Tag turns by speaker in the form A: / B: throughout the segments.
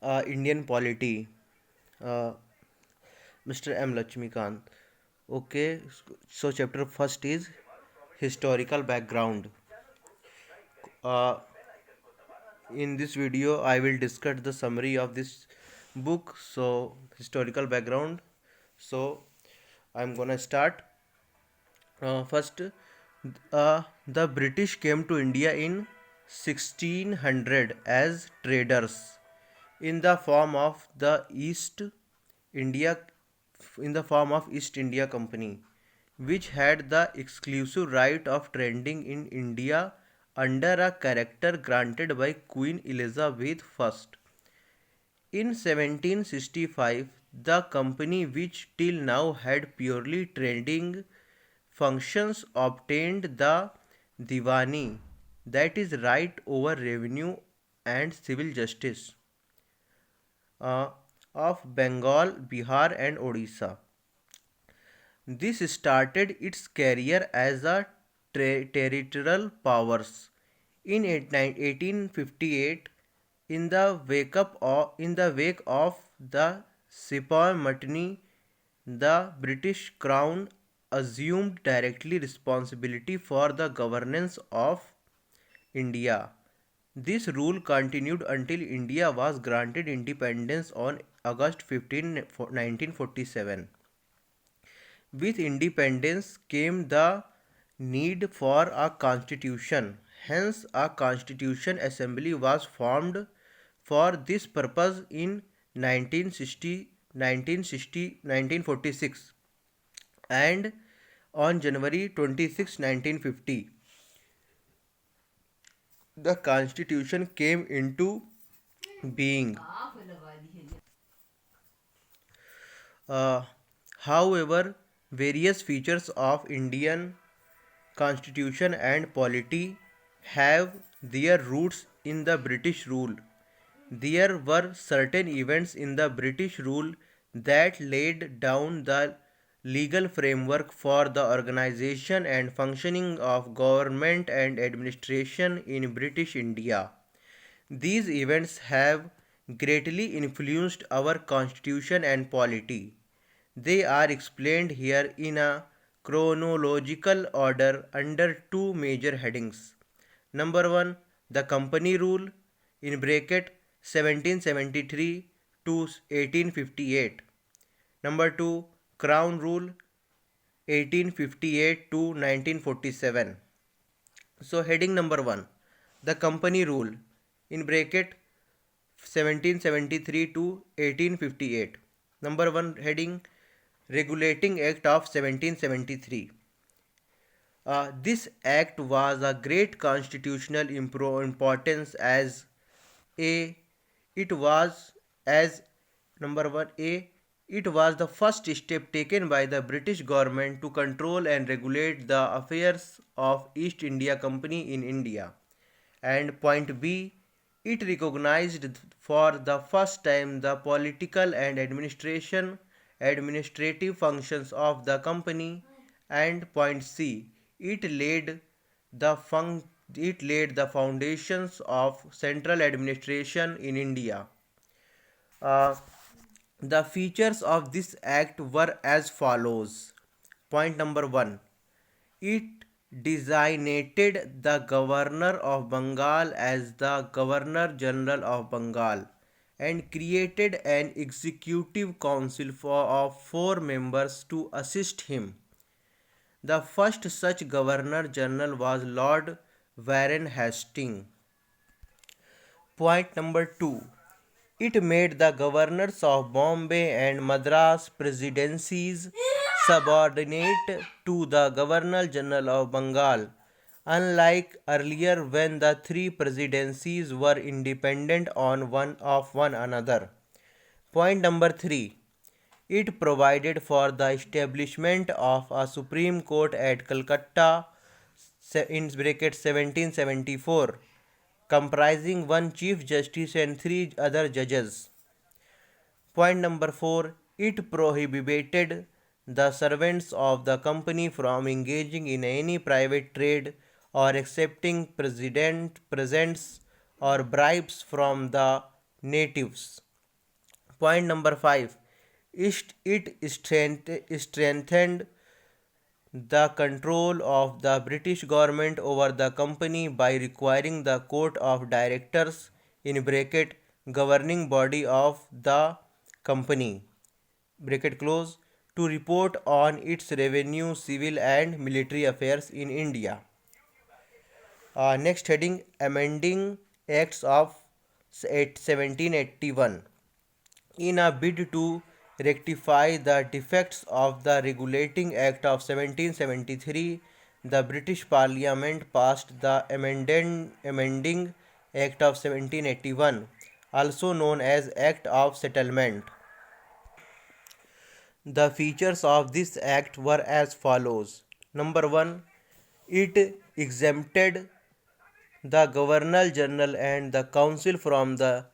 A: Indian polity, uh, Mr. M. Lakshmikant. Okay, so chapter first is historical background. Uh, in this video, I will discuss the summary of this book. So, historical background. So, I'm gonna start. First, the British came to India in 1600 as traders in the form of the India East India Company, which had the exclusive right of trading in India under a charter granted by Queen Elizabeth I. In 1765, the company, which till now had purely trading functions, obtained the Diwani, that is, right over revenue and civil justice, uh, of Bengal, Bihar, and Odisha. This started its career as a territorial powers. In 1858, in the wake of the Sepoy Mutiny, the British Crown assumed directly responsibility for the governance of India. This rule continued until India was granted independence on August 15, 1947. With independence came the need for a constitution. Hence, a constitution assembly was formed for this purpose in 1946, and on January 26, 1950, the constitution came into being. Uh, However, various features of Indian constitution and polity have their roots in the British rule. There were certain events in the British rule that laid down the legal framework for the organization and functioning of government and administration in British India. These events have greatly influenced our constitution and polity. They are explained here in a chronological order under two major headings. Number 1, the company rule in bracket 1773 to 1858. Number 2, crown rule 1858 to 1947. So heading number 1, the company rule in bracket 1773 to 1858. Number 1 heading, regulating act of 1773. This act was a great constitutional importance as a it was as number 1 a it was the first step taken by the British government to control and regulate the affairs of East India Company in India. And point B, it recognized for the first time the political and administrative functions of the company. And point C, it laid the foundations of central administration in India. Uh, the features of this act were as follows. Point number 1, it designated the Governor of Bengal as the Governor General of Bengal and created an executive council of four members to assist him. The first such Governor General was Lord Warren Hastings. Point number 2, it made the governors of Bombay and Madras presidencies subordinate to the Governor General of Bengal, unlike earlier when the three presidencies were independent on one another. Point number 3, it provided for the establishment of a Supreme Court at Calcutta in bracket 1774, comprising one Chief Justice and three other judges. Point number 4, it prohibited the servants of the company from engaging in any private trade or accepting presents or bribes from the natives. Point number 5. It strengthened the control of the British government over the company by requiring the Court of Directors in bracket governing body of the company bracket close to report on its revenue, civil and military affairs in India. Next heading, amending acts of 1781. In a bid to rectify the defects of the Regulating Act of 1773, the British Parliament passed the Amending Act of 1781, also known as Act of Settlement. The features of this act were as follows. Number 1. It exempted the Governor General and the Council from the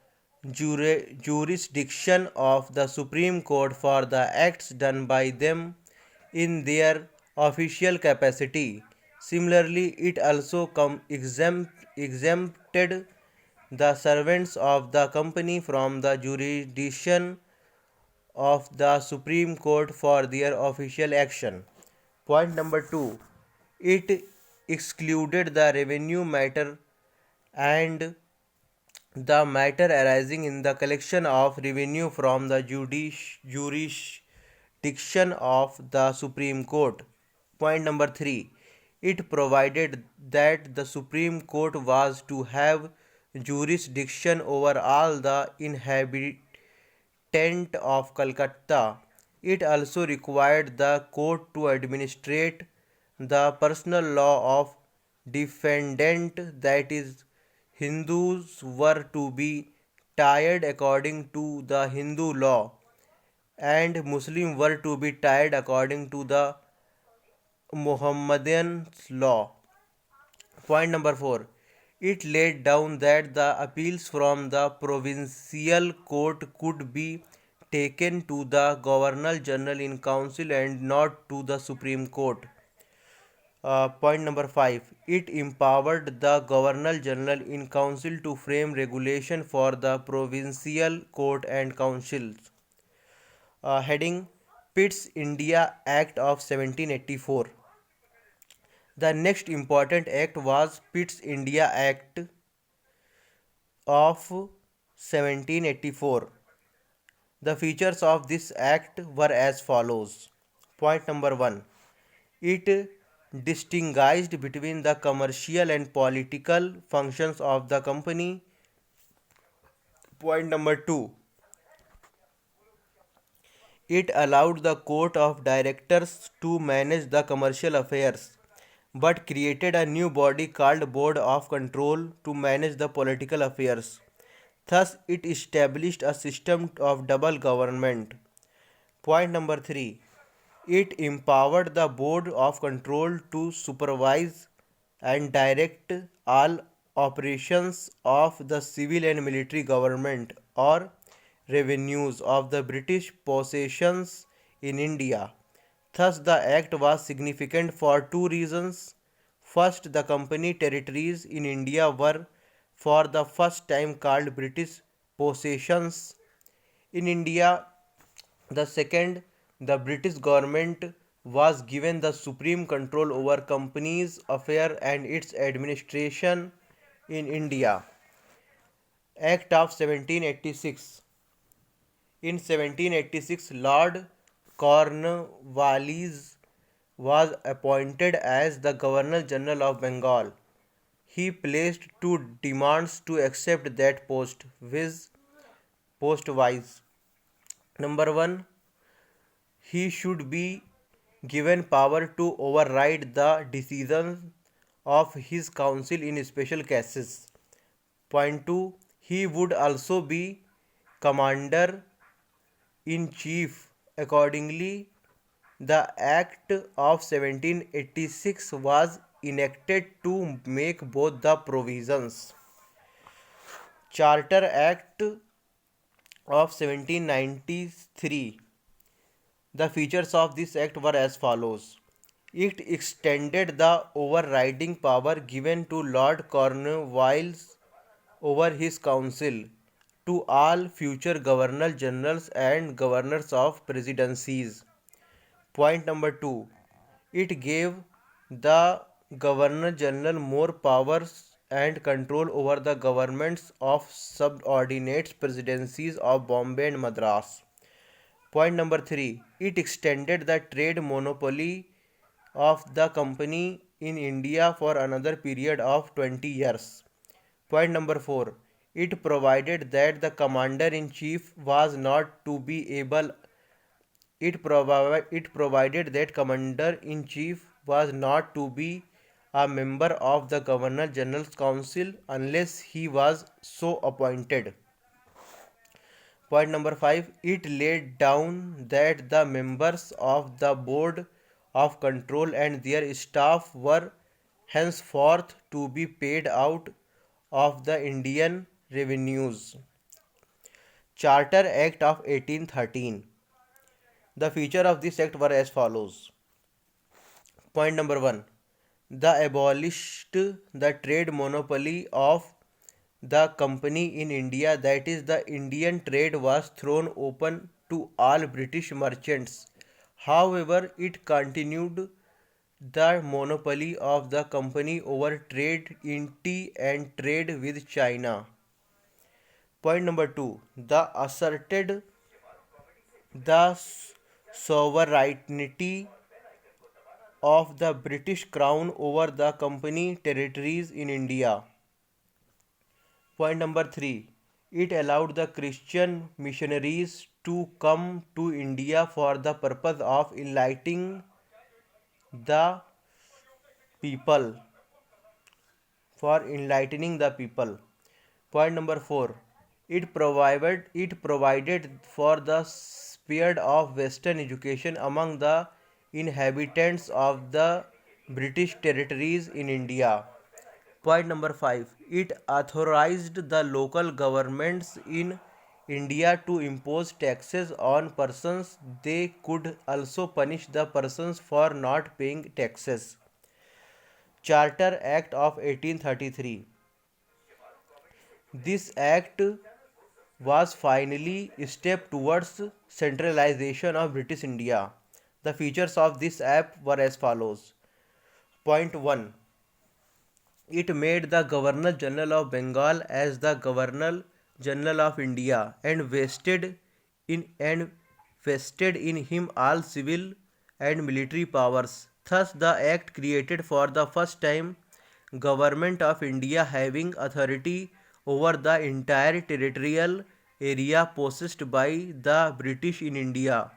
A: jurisdiction of the Supreme Court for the acts done by them in their official capacity. Similarly, it also exempted the servants of the company from the jurisdiction of the Supreme Court for their official action. Point number 2. It excluded the revenue matter and the matter arising in the collection of revenue from the jurisdiction of the Supreme Court. Point number 3. It provided that the Supreme Court was to have jurisdiction over all the inhabitants of Calcutta. It also required the court to administrate the personal law of defendant, that is, Hindus were to be tried according to the Hindu law and Muslims were to be tried according to the Muhammadan law. Point number 4. It laid down that the appeals from the provincial court could be taken to the Governor General in Council and not to the Supreme Court. Point number 5. It empowered the Governor General in Council to frame regulation for the provincial court and councils. Heading, Pitt's India Act of 1784. The next important act was Pitt's India Act of 1784. The features of this act were as follows. Point number 1. It distinguished between the commercial and political functions of the company. Point number 2. It allowed the Court of Directors to manage the commercial affairs, but created a new body called Board of Control to manage the political affairs. Thus, it established a system of double government. Point number 3. It empowered the Board of Control to supervise and direct all operations of the civil and military government or revenues of the British possessions in India. Thus, the act was significant for two reasons. First, the company territories in India were for the first time called British possessions in India. The second, the British government was given the supreme control over companies' affairs and its administration in India. Act of 1786. In 1786, Lord Cornwallis was appointed as the Governor General of Bengal. He placed two demands to accept that post, viz. Post-wise. Number 1. He should be given power to override the decisions of his council in special cases. Point 2. He would also be commander in chief. Accordingly, the Act of 1786 was enacted to make both the provisions. Charter Act of 1793. The features of this act were as follows. It extended the overriding power given to Lord Cornwallis over his council to all future governor generals and governors of presidencies. Point number 2. It gave the Governor General more powers and control over the governments of subordinate presidencies of Bombay and Madras. Point number 3. It extended the trade monopoly of the company in India for another period of 20 years. Point number 4. It provided that the commander in chief was not to be able it provided that commander-in-chief was not to be a member of the Governor General's Council unless he was so appointed. Point number 5. It laid down that the members of the Board of Control and their staff were henceforth to be paid out of the Indian revenues. Charter Act of 1813. The feature of this act were as follows. Point number 1. The abolished the trade monopoly of the company in India, that is, the Indian trade was thrown open to all British merchants. However, it continued the monopoly of the company over trade in tea and trade with China. Point number 2. The asserted the sovereignty of the British Crown over the company territories in India. Point number 3. It allowed the Christian missionaries to come to India for the purpose of enlightening the people. Point number 4. It provided for the spread of Western education among the inhabitants of the British territories in India. Point number 5. It authorized the local governments in India to impose taxes on persons. They could also punish the persons for not paying taxes. Charter Act of 1833. This act was finally a step towards centralization of British India. The features of this act were as follows. Point 1. It made the Governor General of Bengal as the Governor General of India and vested in him all civil and military powers. Thus, the act created for the first time Government of India having authority over the entire territorial area possessed by the British in India.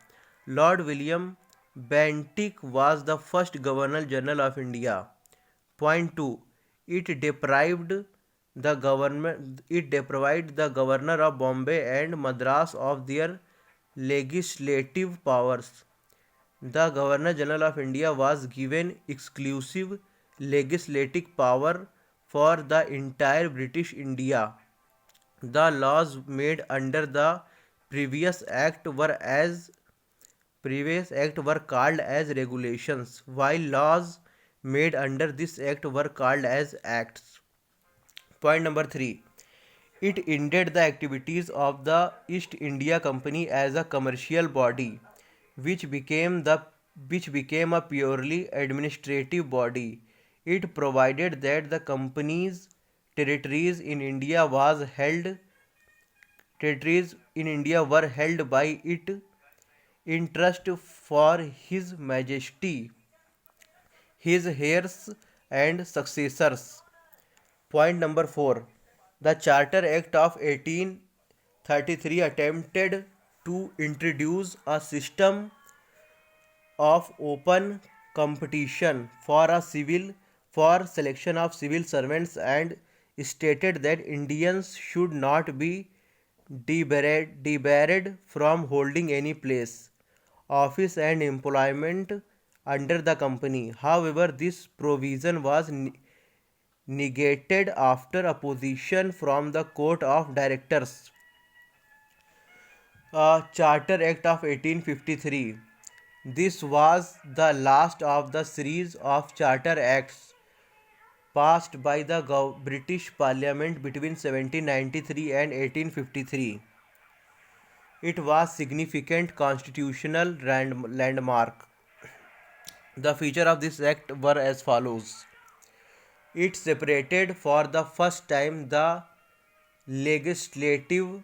A: Lord William Bentinck was the first Governor General of India. Point 2. It deprived the Governor of Bombay and Madras of their legislative powers. The Governor General of India was given exclusive legislative power for the entire British India. The laws made under the previous act were called as regulations, while laws made under this act were called as acts. Point number 3. It ended the activities of the East India Company as a commercial body, which became a purely administrative body. It provided that the company's territories in India were held by it in trust for His Majesty, his heirs and successors. Point number 4. The Charter Act of 1833 attempted to introduce a system of open competition for selection of civil servants and stated that Indians should not be debarred from holding any place, office and employment under the company. However, this provision was negated after opposition from the Court of Directors. Charter Act of 1853. This was the last of the series of Charter Acts passed by the British Parliament between 1793 and 1853. It was significant constitutional landmark. The features of this act were as follows. It separated for the first time the legislative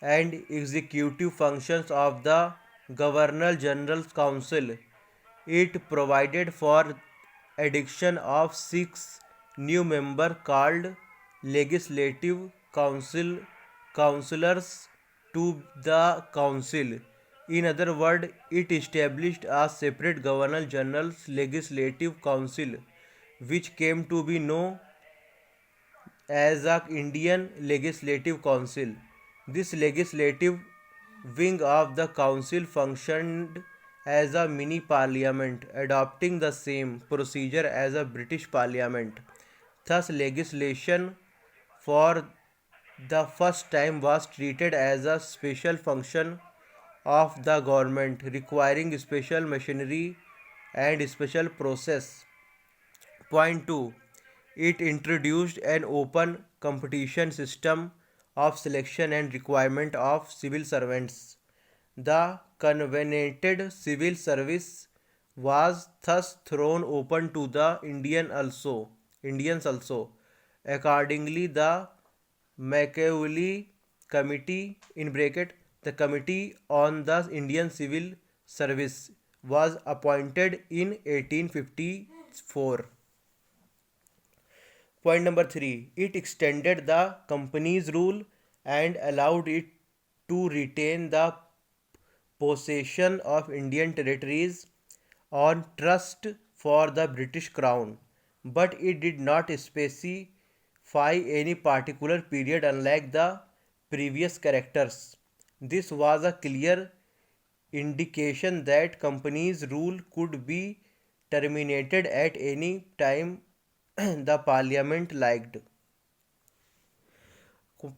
A: and executive functions of the Governor General Council. It provided for addition of six new members called Legislative Council councillors to the council. In other words, it established a separate Governor General's Legislative Council, which came to be known as the Indian Legislative Council. This legislative wing of the council functioned as a mini parliament, adopting the same procedure as a British parliament. Thus, legislation for the first time was treated as a special function of the government, requiring special machinery and special process. Point 2. It introduced an open competition system of selection and requirement of civil servants. The covenanted civil service was thus thrown open to the Indians also. Accordingly, the Machiavelli Committee in bracket the Committee on the Indian Civil Service was appointed in 1854. Point number 3. It extended the company's rule and allowed it to retain the possession of Indian territories on trust for the British Crown, but it did not specify any particular period unlike the previous characters. This was a clear indication that company's rule could be terminated at any time the parliament liked.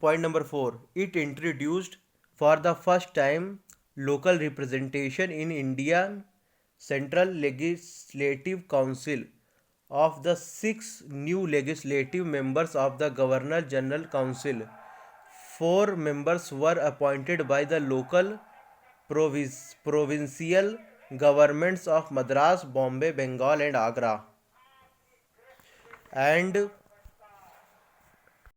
A: Point number 4. It introduced for the first time local representation in Indian Central Legislative Council. Of the six new legislative members of the Governor General Council, four members were appointed by the local provincial governments of Madras, Bombay, Bengal, and Agra. And